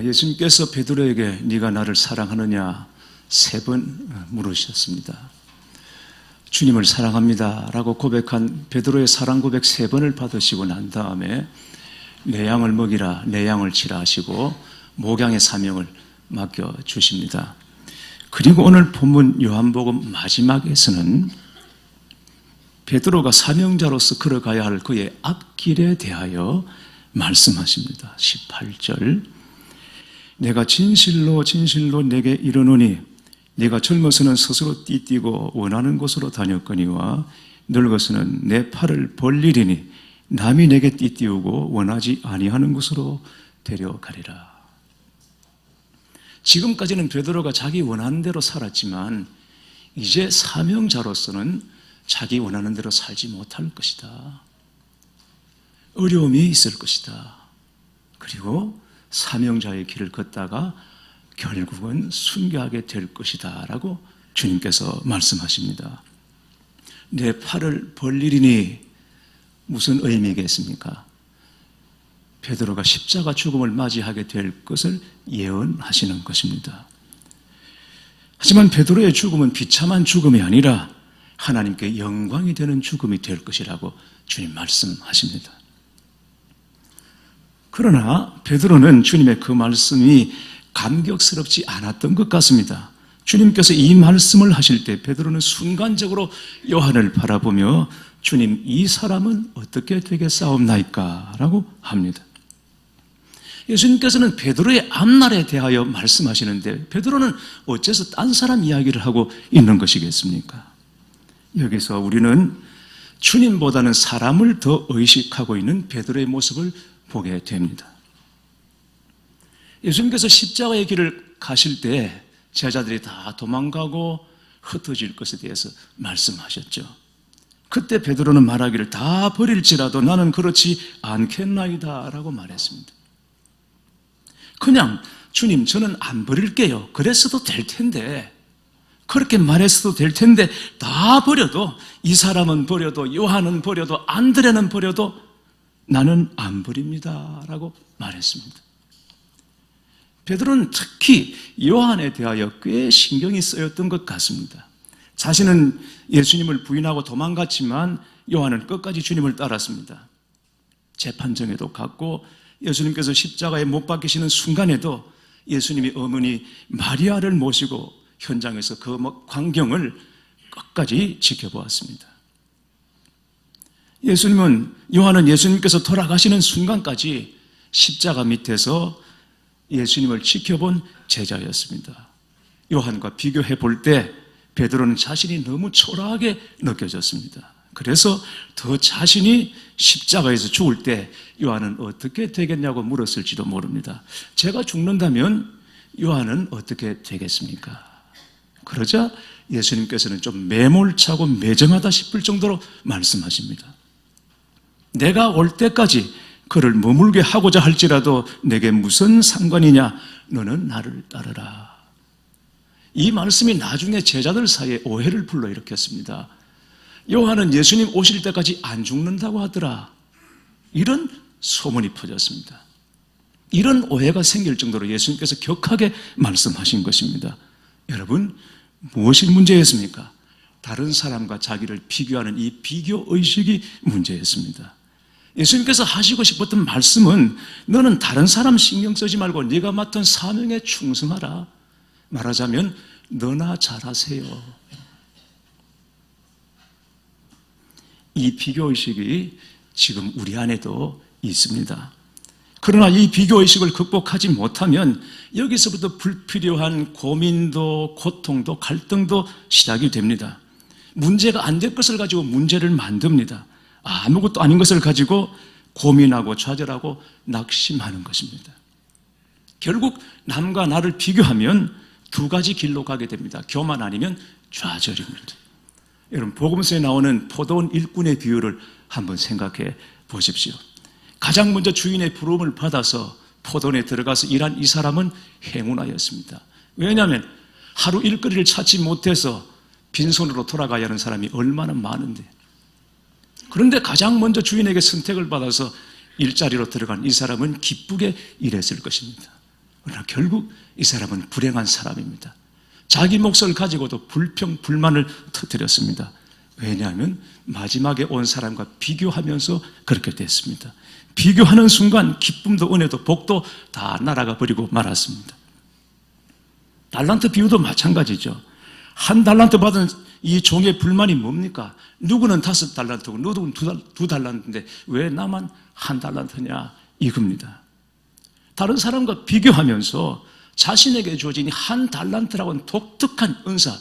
예수님께서 베드로에게 네가 나를 사랑하느냐 3번 물으셨습니다. 주님을 사랑합니다 라고 고백한 베드로의 사랑 고백 3번을 받으시고 난 다음에 내 양을 먹이라, 내 양을 치라 하시고 목양의 사명을 맡겨주십니다. 그리고 오늘 본문 요한복음 마지막에서는 베드로가 사명자로서 걸어가야 할 그의 앞길에 대하여 말씀하십니다. 18절, 내가 진실로 진실로 내게 이르노니 네가 젊어서는 스스로 띠뛰고 원하는 곳으로 다녔거니와 늙어서는 내 팔을 벌리리니 남이 내게 띠띠우고 원하지 아니하는 곳으로 데려가리라. 지금까지는 베드로가 자기 원하는 대로 살았지만 이제 사명자로서는 자기 원하는 대로 살지 못할 것이다. 어려움이 있을 것이다. 그리고 사명자의 길을 걷다가 결국은 순교하게 될 것이다 라고 주님께서 말씀하십니다. 내 팔을 벌리리니 무슨 의미겠습니까? 베드로가 십자가 죽음을 맞이하게 될 것을 예언하시는 것입니다. 하지만 베드로의 죽음은 비참한 죽음이 아니라 하나님께 영광이 되는 죽음이 될 것이라고 주님 말씀하십니다. 그러나 베드로는 주님의 그 말씀이 감격스럽지 않았던 것 같습니다. 주님께서 이 말씀을 하실 때 베드로는 순간적으로 요한을 바라보며 주님, 이 사람은 어떻게 되겠사옵나이까? 라고 합니다. 예수님께서는 베드로의 앞날에 대하여 말씀하시는데 베드로는 어째서 딴 사람 이야기를 하고 있는 것이겠습니까? 여기서 우리는 주님보다는 사람을 더 의식하고 있는 베드로의 모습을 보게 됩니다. 예수님께서 십자가의 길을 가실 때 제자들이 다 도망가고 흩어질 것에 대해서 말씀하셨죠. 그때 베드로는 말하기를 다 버릴지라도 나는 그렇지 않겠나이다 라고 말했습니다. 그냥 주님 저는 안 버릴게요. 그랬어도 될 텐데, 그렇게 말했어도 될 텐데 다 버려도, 이 사람은 버려도 요한은 버려도 안드레는 버려도 나는 안 버립니다 라고 말했습니다. 베드로는 특히 요한에 대하여 꽤 신경이 쓰였던 것 같습니다. 자신은 예수님을 부인하고 도망갔지만 요한은 끝까지 주님을 따랐습니다. 재판정에도 갔고 예수님께서 십자가에 못 박히시는 순간에도 예수님이 어머니 마리아를 모시고 현장에서 그 광경을 끝까지 지켜보았습니다. 요한은 예수님께서 돌아가시는 순간까지 십자가 밑에서 예수님을 지켜본 제자였습니다. 요한과 비교해 볼 때 베드로는 자신이 너무 초라하게 느껴졌습니다. 그래서 더 자신이 십자가에서 죽을 때 요한은 어떻게 되겠냐고 물었을지도 모릅니다. 제가 죽는다면 요한은 어떻게 되겠습니까? 그러자 예수님께서는 좀 매몰차고 매정하다 싶을 정도로 말씀하십니다. 내가 올 때까지 그를 머물게 하고자 할지라도 내게 무슨 상관이냐? 너는 나를 따르라. 이 말씀이 나중에 제자들 사이에 오해를 불러일으켰습니다. 요한은 예수님 오실 때까지 안 죽는다고 하더라. 이런 소문이 퍼졌습니다. 이런 오해가 생길 정도로 예수님께서 격하게 말씀하신 것입니다. 여러분, 무엇이 문제였습니까? 다른 사람과 자기를 비교하는 이 비교의식이 문제였습니다. 예수님께서 하시고 싶었던 말씀은 너는 다른 사람 신경 쓰지 말고 네가 맡은 사명에 충성하라. 말하자면 너나 잘하세요. 이 비교의식이 지금 우리 안에도 있습니다. 그러나 이 비교의식을 극복하지 못하면 여기서부터 불필요한 고민도 고통도 갈등도 시작이 됩니다. 문제가 안 될 것을 가지고 문제를 만듭니다. 아무것도 아닌 것을 가지고 고민하고 좌절하고 낙심하는 것입니다. 결국 남과 나를 비교하면 두 가지 길로 가게 됩니다. 교만 아니면 좌절입니다. 여러분, 복음서에 나오는 포도원 일꾼의 비유를 한번 생각해 보십시오. 가장 먼저 주인의 부름을 받아서 포도원에 들어가서 일한 이 사람은 행운아였습니다. 왜냐하면 하루 일거리를 찾지 못해서 빈손으로 돌아가야 하는 사람이 얼마나 많은데, 그런데 가장 먼저 주인에게 선택을 받아서 일자리로 들어간 이 사람은 기쁘게 일했을 것입니다. 그러나 결국 이 사람은 불행한 사람입니다. 자기 몫을 가지고도 불평, 불만을 터뜨렸습니다. 왜냐하면 마지막에 온 사람과 비교하면서 그렇게 됐습니다. 비교하는 순간 기쁨도 은혜도 복도 다 날아가 버리고 말았습니다. 달란트 비유도 마찬가지죠. 한 달란트 받은 이 종의 불만이 뭡니까? 누구는 5달란트고 누구는 2달란트인데 왜 나만 1달란트냐 이겁니다. 다른 사람과 비교하면서 자신에게 주어진 1달란트라고는 독특한 은사,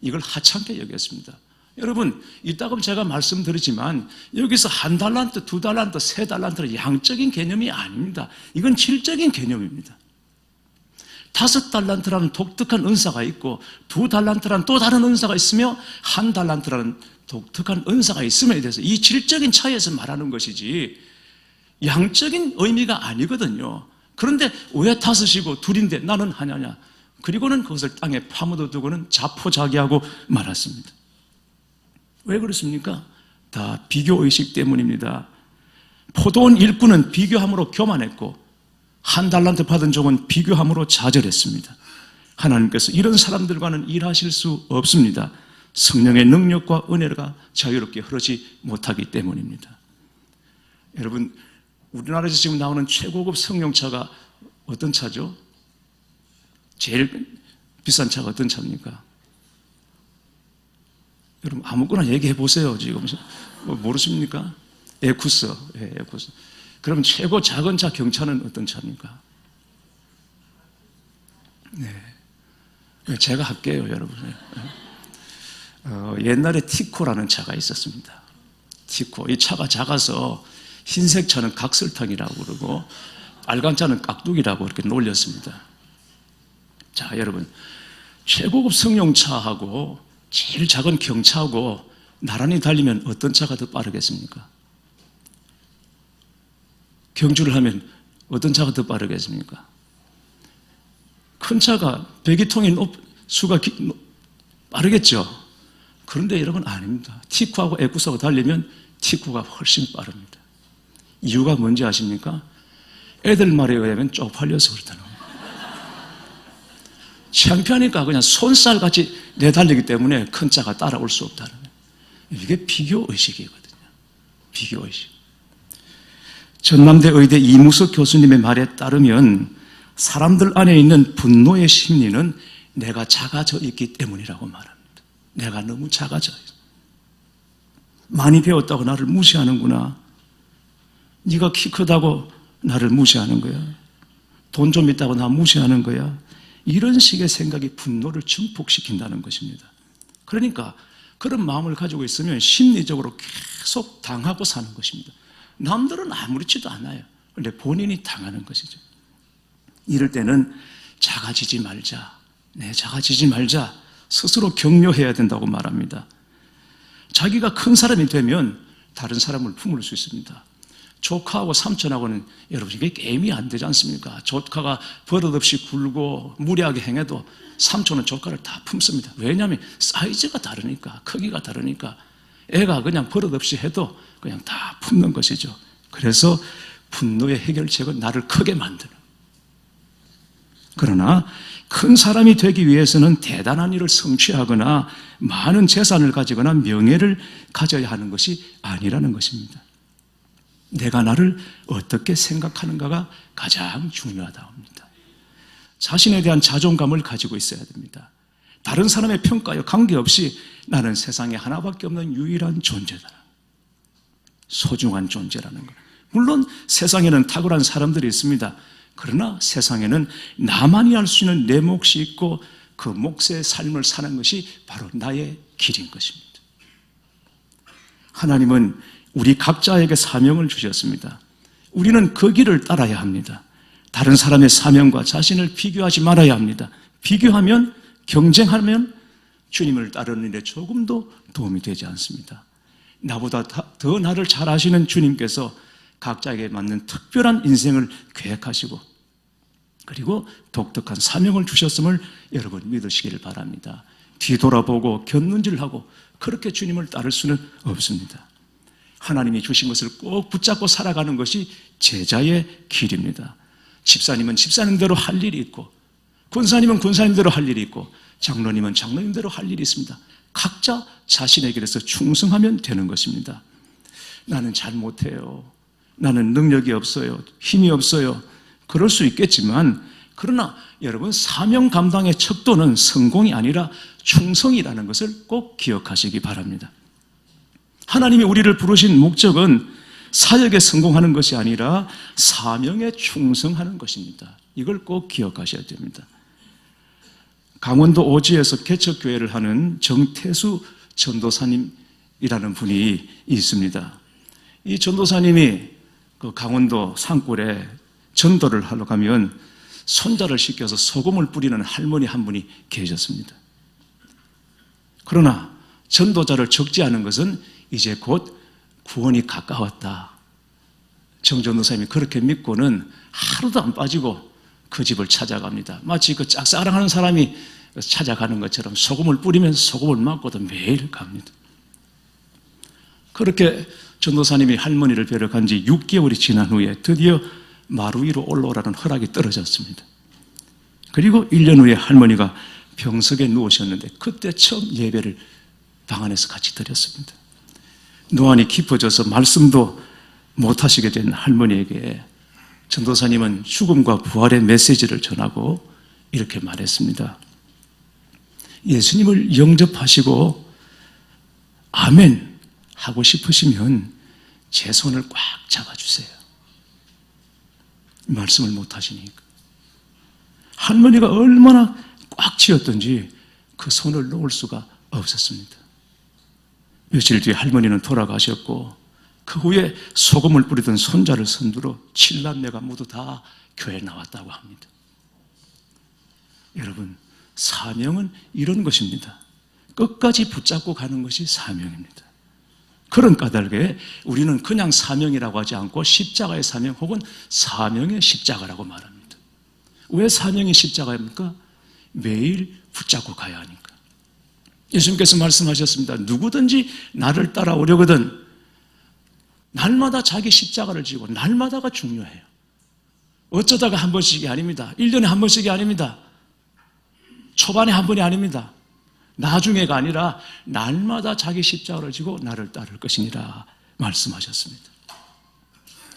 이걸 하찮게 여겼습니다. 여러분, 이따금 제가 말씀드리지만 여기서 1달란트, 2달란트, 3달란트는 양적인 개념이 아닙니다. 이건 질적인 개념입니다. 5달란트라는 독특한 은사가 있고 2달란트라는 또 다른 은사가 있으며 1달란트라는 독특한 은사가 있음에 대해서 이 질적인 차이에서 말하는 것이지 양적인 의미가 아니거든요. 그런데 왜 5이고 2인데 나는 하냐냐. 그리고는 그것을 땅에 파묻어 두고는 자포자기하고 말았습니다. 왜 그렇습니까? 다 비교의식 때문입니다. 포도원 일꾼은 비교함으로 교만했고 1달란트 받은 종은 비교함으로 좌절했습니다. 하나님께서 이런 사람들과는 일하실 수 없습니다. 성령의 능력과 은혜가 자유롭게 흐르지 못하기 때문입니다. 여러분, 우리나라에서 지금 나오는 최고급 승용차가 어떤 차죠? 제일 비싼 차가 어떤 차입니까? 여러분 아무거나 얘기해 보세요. 지금 모르십니까? 에쿠스. 예, 에쿠스. 그럼 최고 작은 차 경차는 어떤 차입니까? 네, 제가 할게요, 여러분. 옛날에 티코라는 차가 있었습니다. 티코. 이 차가 작아서 흰색 차는 각설탕이라고 그러고 빨간 차는 깍두기라고 이렇게 놀렸습니다. 자, 여러분, 최고급 승용차하고 제일 작은 경차하고 나란히 달리면 어떤 차가 더 빠르겠습니까? 경주를 하면 어떤 차가 더 빠르겠습니까? 큰 차가 배기통이 수가 빠르겠죠. 그런데 여러분 아닙니다. 티쿠하고 에쿠스하고 달리면 티쿠가 훨씬 빠릅니다. 이유가 뭔지 아십니까? 애들 말에 의하면 쪽팔려서 그렇다는 거예요. 창피하니까 그냥 손살같이 내달리기 때문에 큰 차가 따라올 수 없다는 거예요. 이게 비교의식이거든요. 비교의식. 전남대 의대 이무석 교수님의 말에 따르면 사람들 안에 있는 분노의 심리는 내가 작아져 있기 때문이라고 말합니다. 내가 너무 작아져 있어. 많이 배웠다고 나를 무시하는구나. 네가 키 크다고 나를 무시하는 거야. 돈 좀 있다고 나 무시하는 거야. 이런 식의 생각이 분노를 증폭시킨다는 것입니다. 그러니까 그런 마음을 가지고 있으면 심리적으로 계속 당하고 사는 것입니다. 남들은 아무렇지도 않아요. 그런데 본인이 당하는 것이죠. 이럴 때는 작아지지 말자. 작아지지 말자. 스스로 격려해야 된다고 말합니다. 자기가 큰 사람이 되면 다른 사람을 품을 수 있습니다. 조카하고 삼촌하고는 여러분 이게 게임이 안 되지 않습니까? 조카가 버릇없이 굴고 무리하게 행해도 삼촌은 조카를 다 품습니다. 왜냐하면 사이즈가 다르니까, 크기가 다르니까 애가 그냥 버릇없이 해도 그냥 다 품는 것이죠. 그래서 분노의 해결책은 나를 크게 만드는. 그러나 큰 사람이 되기 위해서는 대단한 일을 성취하거나 많은 재산을 가지거나 명예를 가져야 하는 것이 아니라는 것입니다. 내가 나를 어떻게 생각하는가가 가장 중요하다고 합니다. 자신에 대한 자존감을 가지고 있어야 됩니다. 다른 사람의 평가에 관계없이 나는 세상에 하나밖에 없는 유일한 존재다. 소중한 존재라는 것. 물론 세상에는 탁월한 사람들이 있습니다. 그러나 세상에는 나만이 알 수 있는 내 몫이 있고 그 몫의 삶을 사는 것이 바로 나의 길인 것입니다. 하나님은 우리 각자에게 사명을 주셨습니다. 우리는 그 길을 따라야 합니다. 다른 사람의 사명과 자신을 비교하지 말아야 합니다. 비교하면, 경쟁하면 주님을 따르는 일에 조금도 도움이 되지 않습니다. 나보다 더 나를 잘 아시는 주님께서 각자에게 맞는 특별한 인생을 계획하시고 그리고 독특한 사명을 주셨음을 여러분 믿으시기를 바랍니다. 뒤돌아보고 곁눈질하고 그렇게 주님을 따를 수는 없습니다. 하나님이 주신 것을 꼭 붙잡고 살아가는 것이 제자의 길입니다. 집사님은 집사님대로 할 일이 있고, 권사님은 권사님대로 할 일이 있고, 장로님은 장로님대로 할 일이 있습니다. 각자 자신의 길에서 충성하면 되는 것입니다. 나는 잘 못해요. 나는 능력이 없어요. 힘이 없어요. 그럴 수 있겠지만, 그러나 여러분, 사명 감당의 척도는 성공이 아니라 충성이라는 것을 꼭 기억하시기 바랍니다. 하나님이 우리를 부르신 목적은 사역에 성공하는 것이 아니라 사명에 충성하는 것입니다. 이걸 꼭 기억하셔야 됩니다. 강원도 오지에서 개척교회를 하는 정태수 전도사님이라는 분이 있습니다. 이 전도사님이 그 강원도 산골에 전도를 하러 가면 손자를 시켜서 소금을 뿌리는 할머니 한 분이 계셨습니다. 그러나 전도자를 적지 않은 것은 이제 곧 구원이 가까웠다. 정 전도사님이 그렇게 믿고는 하루도 안 빠지고 그 집을 찾아갑니다. 마치 그 짝사랑하는 사람이 찾아가는 것처럼 소금을 뿌리면서 소금을 맞고도 매일 갑니다. 그렇게 전도사님이 할머니를 뵈러 간 지 6개월이 지난 후에 드디어 마루 위로 올라오라는 허락이 떨어졌습니다. 그리고 1년 후에 할머니가 병석에 누우셨는데 그때 처음 예배를 방 안에서 같이 드렸습니다. 노안이 깊어져서 말씀도 못하시게 된 할머니에게 전도사님은 죽음과 부활의 메시지를 전하고 이렇게 말했습니다. 예수님을 영접하시고 아멘 하고 싶으시면 제 손을 꽉 잡아주세요. 말씀을 못하시니까 할머니가 얼마나 꽉 쥐었던지 그 손을 놓을 수가 없었습니다. 며칠 뒤에 할머니는 돌아가셨고 그 후에 소금을 뿌리던 손자를 선두로 7남매가 모두 다 교회에 나왔다고 합니다. 여러분, 사명은 이런 것입니다. 끝까지 붙잡고 가는 것이 사명입니다. 그런 까닭에 우리는 그냥 사명이라고 하지 않고 십자가의 사명 혹은 사명의 십자가라고 말합니다. 왜 사명이 십자가입니까? 매일 붙잡고 가야 하니까. 예수님께서 말씀하셨습니다. 누구든지 나를 따라오려거든 날마다 자기 십자가를 지고, 날마다가 중요해요. 어쩌다가 한 번씩이 아닙니다. 1년에 한 번씩이 아닙니다. 초반에 한 번이 아닙니다. 나중에가 아니라 날마다 자기 십자가를 지고 나를 따를 것이니라 말씀하셨습니다.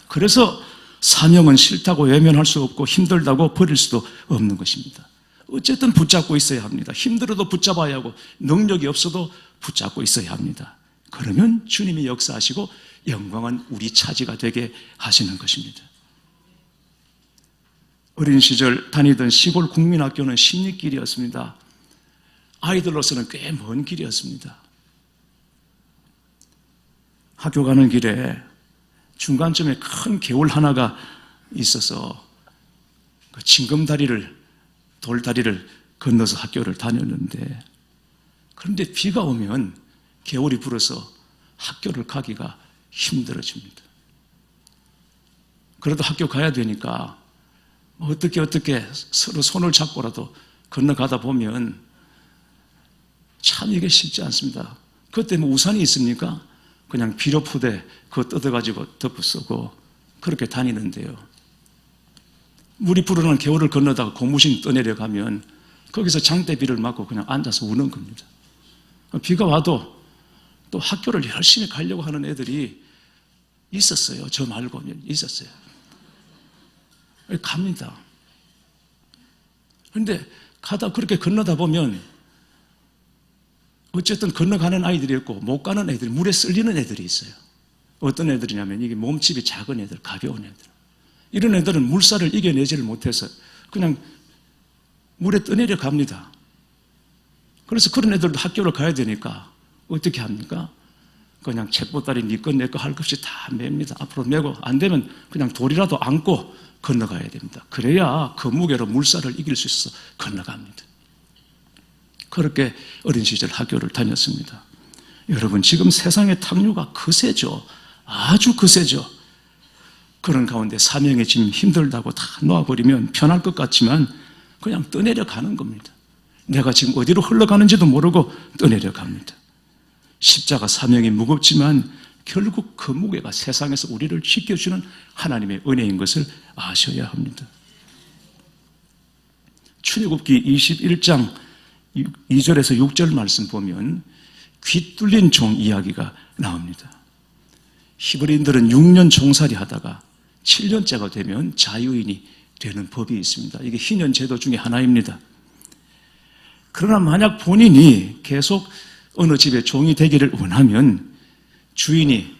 그래서 사명은 싫다고 외면할 수 없고 힘들다고 버릴 수도 없는 것입니다. 어쨌든 붙잡고 있어야 합니다. 힘들어도 붙잡아야 하고 능력이 없어도 붙잡고 있어야 합니다. 그러면 주님이 역사하시고 영광은 우리 차지가 되게 하시는 것입니다. 어린 시절 다니던 시골 국민학교는 신입길이었습니다. 아이들로서는 꽤 먼 길이었습니다. 학교 가는 길에 중간쯤에 큰 개울 하나가 있어서 그 징검다리를, 돌다리를 건너서 학교를 다녔는데, 그런데 비가 오면 개울이 불어서 학교를 가기가 힘들어집니다. 그래도 학교 가야 되니까 어떻게 서로 손을 잡고라도 건너가다 보면 참 이게 쉽지 않습니다. 그때 뭐 우산이 있습니까? 그냥 비료푸대 그거 뜯어가지고 덮어 쓰고 그렇게 다니는데요. 물이 불어난 개울을 건너다가 고무신 떠내려가면 거기서 장대비를 맞고 그냥 앉아서 우는 겁니다. 비가 와도 또 학교를 열심히 가려고 하는 애들이 있었어요. 저 말고 있었어요. 갑니다. 그런데 가다 그렇게 건너다 보면 어쨌든 건너가는 아이들이 있고 못 가는 애들이, 물에 쓸리는 애들이 있어요. 어떤 애들이냐면 이게 몸집이 작은 애들, 가벼운 애들. 이런 애들은 물살을 이겨내지를 못해서 그냥 물에 떠내려 갑니다. 그래서 그런 애들도 학교를 가야 되니까 어떻게 합니까? 그냥 책보따리 니 거 내 거 할 것 없이 다 맵니다. 앞으로 메고, 안 되면 그냥 돌이라도 안고 건너가야 됩니다. 그래야 그 무게로 물살을 이길 수 있어서 건너갑니다. 그렇게 어린 시절 학교를 다녔습니다. 여러분, 지금 세상의 탕류가 거세죠. 아주 거세죠. 그런 가운데 사명의 짐 힘들다고 다 놓아버리면 편할 것 같지만 그냥 떠내려 가는 겁니다. 내가 지금 어디로 흘러가는지도 모르고 떠내려 갑니다. 십자가 사명이 무겁지만 결국 그 무게가 세상에서 우리를 지켜주는 하나님의 은혜인 것을 아셔야 합니다. 출애굽기 21장 2절에서 6절 말씀 보면 귀 뚫린 종 이야기가 나옵니다. 히브리인들은 6년 종살이 하다가 7년째가 되면 자유인이 되는 법이 있습니다. 이게 희년 제도 중에 하나입니다. 그러나 만약 본인이 계속 어느 집에 종이 되기를 원하면 주인이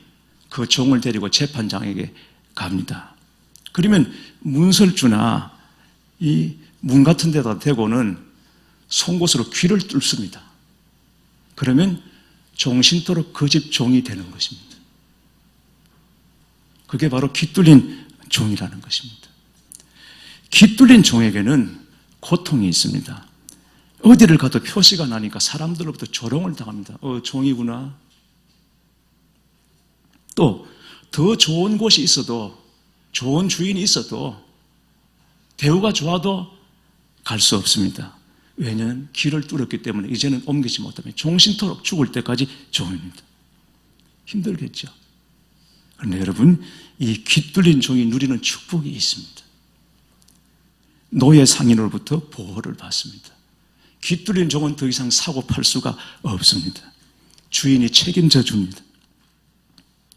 그 종을 데리고 재판장에게 갑니다. 그러면 문설주나 이 문 같은 데다 대고는 송곳으로 귀를 뚫습니다. 그러면 종신토록 그 집 종이 되는 것입니다. 그게 바로 귀 뚫린 종이라는 것입니다. 귀 뚫린 종에게는 고통이 있습니다. 어디를 가도 표시가 나니까 사람들로부터 조롱을 당합니다. 종이구나. 또 더 좋은 곳이 있어도, 좋은 주인이 있어도, 대우가 좋아도 갈 수 없습니다. 왜냐하면 귀를 뚫었기 때문에 이제는 옮기지 못하면 종신토록 죽을 때까지 종입니다. 힘들겠죠. 그런데 여러분, 이 귀 뚫린 종이 누리는 축복이 있습니다. 노예 상인으로부터 보호를 받습니다. 귀 뚫린 종은 더 이상 사고 팔 수가 없습니다. 주인이 책임져 줍니다.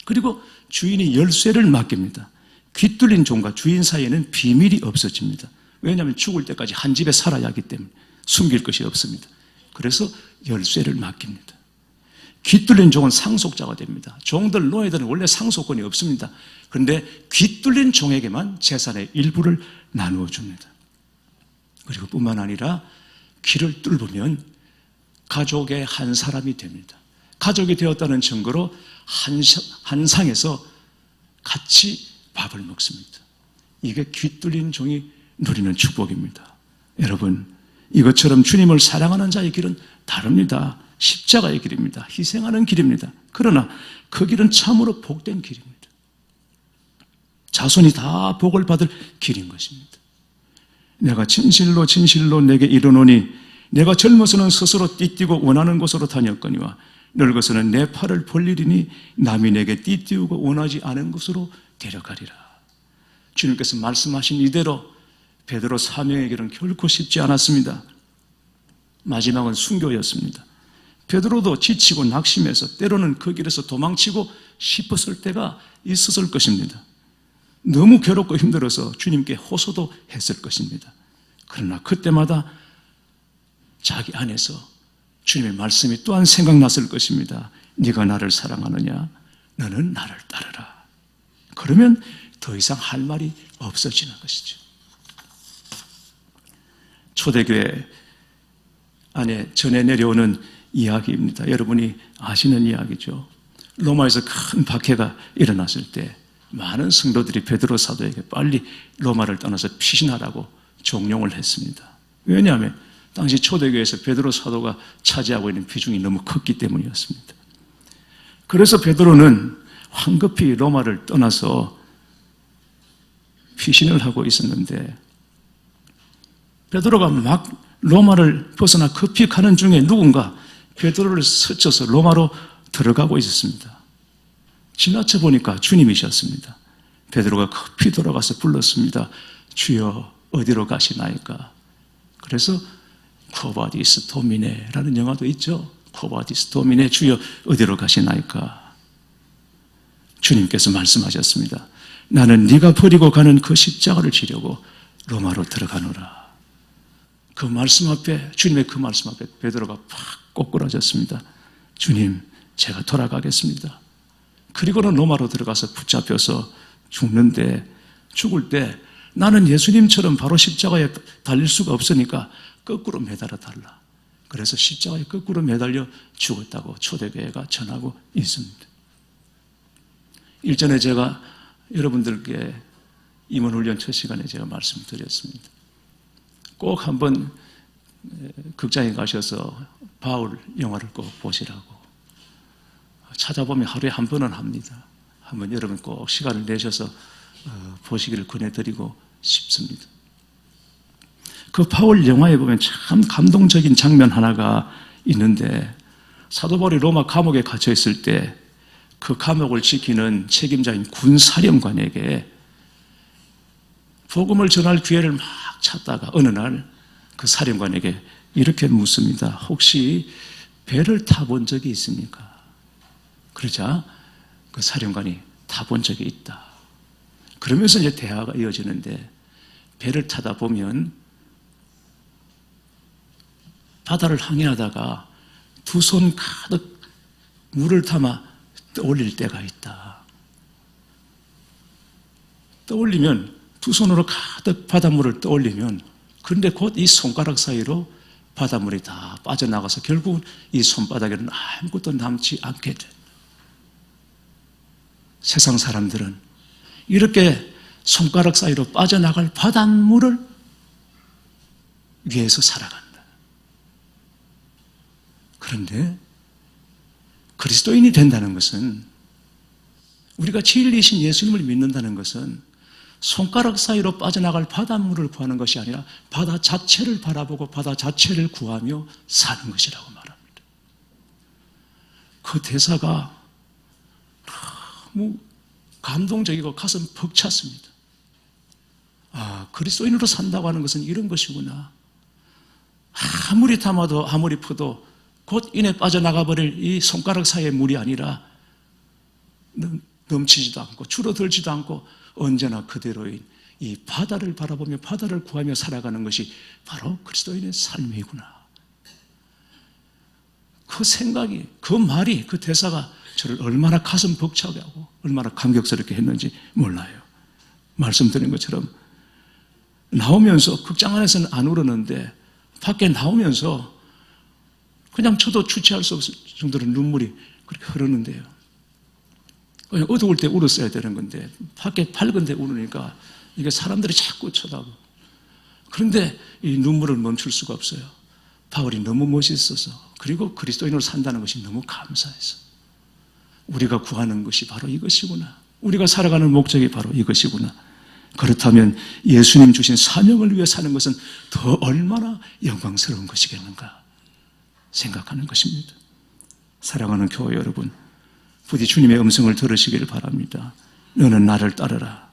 그리고 주인이 열쇠를 맡깁니다. 귀 뚫린 종과 주인 사이에는 비밀이 없어집니다. 왜냐하면 죽을 때까지 한 집에 살아야 하기 때문에 숨길 것이 없습니다. 그래서 열쇠를 맡깁니다. 귀 뚫린 종은 상속자가 됩니다. 종들, 노예들은 원래 상속권이 없습니다. 그런데 귀 뚫린 종에게만 재산의 일부를 나누어 줍니다. 그리고 뿐만 아니라 귀를 뚫으면 가족의 한 사람이 됩니다. 가족이 되었다는 증거로 한 상에서 같이 밥을 먹습니다. 이게 귀 뚫린 종이 누리는 축복입니다. 여러분, 이것처럼 주님을 사랑하는 자의 길은 다릅니다. 십자가의 길입니다. 희생하는 길입니다. 그러나 그 길은 참으로 복된 길입니다. 자손이 다 복을 받을 길인 것입니다. 내가 진실로 진실로 내게 이르노니 내가 젊어서는 스스로 띠뛰고 원하는 곳으로 다녔거니와 늙어서는 내 팔을 벌리리니 남이 내게 띠띠우고 원하지 않은 곳으로 데려가리라. 주님께서 말씀하신 이대로 베드로 사명의 길은 결코 쉽지 않았습니다. 마지막은 순교였습니다. 베드로도 지치고 낙심해서 때로는 그 길에서 도망치고 싶었을 때가 있었을 것입니다. 너무 괴롭고 힘들어서 주님께 호소도 했을 것입니다. 그러나 그때마다 자기 안에서 주님의 말씀이 또한 생각났을 것입니다. 네가 나를 사랑하느냐? 너는 나를 따르라. 그러면 더 이상 할 말이 없어지는 것이죠. 초대교회 안에 전해 내려오는 이야기입니다. 여러분이 아시는 이야기죠. 로마에서 큰 박해가 일어났을 때 많은 성도들이 베드로 사도에게 빨리 로마를 떠나서 피신하라고 종용을 했습니다. 왜냐하면 당시 초대교회에서 베드로 사도가 차지하고 있는 비중이 너무 컸기 때문이었습니다. 그래서 베드로는 황급히 로마를 떠나서 피신을 하고 있었는데 베드로가 막 로마를 벗어나 급히 가는 중에 누군가 베드로를 스쳐서 로마로 들어가고 있었습니다. 지나쳐 보니까 주님이셨습니다. 베드로가 급히 돌아가서 불렀습니다. 주여 어디로 가시나이까? 그래서 코바디스 도미네라는 영화도 있죠. 코바디스 도미네 주여 어디로 가시나이까? 주님께서 말씀하셨습니다. 나는 네가 버리고 가는 그 십자가를 지려고 로마로 들어가노라. 그 말씀 앞에, 주님의 그 말씀 앞에 베드로가 팍 꼬꾸라졌습니다. 주님, 제가 돌아가겠습니다. 그리고는 로마로 들어가서 붙잡혀서 죽는데, 죽을 때 나는 예수님처럼 바로 십자가에 달릴 수가 없으니까 거꾸로 매달아 달라. 그래서 십자가에 거꾸로 매달려 죽었다고 초대교회가 전하고 있습니다. 일전에 제가 여러분들께 임원훈련 첫 시간에 제가 말씀드렸습니다. 꼭 한번 극장에 가셔서 바울 영화를 꼭 보시라고. 찾아보면 하루에 한 번은 합니다. 한번 여러분 꼭 시간을 내셔서 보시기를 권해드리고 싶습니다. 그 바울 영화에 보면 참 감동적인 장면 하나가 있는데 사도 바울이 로마 감옥에 갇혀 있을 때 그 감옥을 지키는 책임자인 군사령관에게 복음을 전할 기회를 막 찾다가 어느 날 그 사령관에게 이렇게 묻습니다. 혹시 배를 타본 적이 있습니까? 그러자 그 사령관이 타본 적이 있다. 그러면서 이제 대화가 이어지는데, 배를 타다 보면 바다를 항해하다가 두 손 가득 물을 담아 떠올릴 때가 있다. 떠올리면 두 손으로 가득 바닷물을 떠올리면, 그런데 곧 이 손가락 사이로 바닷물이 다 빠져나가서 결국은 이 손바닥에는 아무것도 남지 않게 돼. 세상 사람들은 이렇게 손가락 사이로 빠져나갈 바닷물을 위해서 살아간다. 그런데 그리스도인이 된다는 것은, 우리가 진리이신 예수님을 믿는다는 것은 손가락 사이로 빠져나갈 바닷물을 구하는 것이 아니라 바다 자체를 바라보고 바다 자체를 구하며 사는 것이라고 말합니다. 그 대사가 너무 감동적이고 가슴 벅찼습니다. 아, 그리스도인으로 산다고 하는 것은 이런 것이구나. 아무리 담아도 아무리 퍼도 곧 이내 빠져나가 버릴 이 손가락 사이의 물이 아니라 넘치지도 않고 줄어들지도 않고 언제나 그대로인 이 바다를 바라보며 바다를 구하며 살아가는 것이 바로 그리스도인의 삶이구나. 그 생각이, 그 말이, 그 대사가 저를 얼마나 가슴 벅차게 하고 얼마나 감격스럽게 했는지 몰라요. 말씀드린 것처럼 나오면서, 극장 안에서는 안 울었는데 밖에 나오면서 그냥 저도 주체할 수 없을 정도로 눈물이 그렇게 흐르는데요. 그냥 어두울 때 울었어야 되는 건데 밖에 밝은데 울으니까 이게 사람들이 자꾸 쳐다보고, 그런데 이 눈물을 멈출 수가 없어요. 바울이 너무 멋있어서, 그리고 그리스도인으로 산다는 것이 너무 감사해서, 우리가 구하는 것이 바로 이것이구나, 우리가 살아가는 목적이 바로 이것이구나. 그렇다면 예수님 주신 사명을 위해 사는 것은 더 얼마나 영광스러운 것이겠는가 생각하는 것입니다. 사랑하는 교회 여러분, 부디 주님의 음성을 들으시기를 바랍니다. 너는 나를 따르라.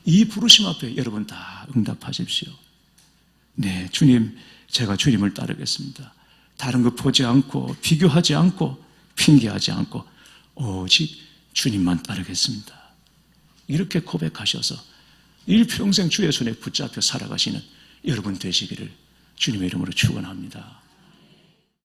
이 부르심 앞에 여러분 다 응답하십시오. 네, 주님, 제가 주님을 따르겠습니다. 다른 거 보지 않고 비교하지 않고 핑계하지 않고 오직 주님만 따르겠습니다. 이렇게 고백하셔서 일평생 주의 손에 붙잡혀 살아가시는 여러분 되시기를 주님의 이름으로 축원합니다.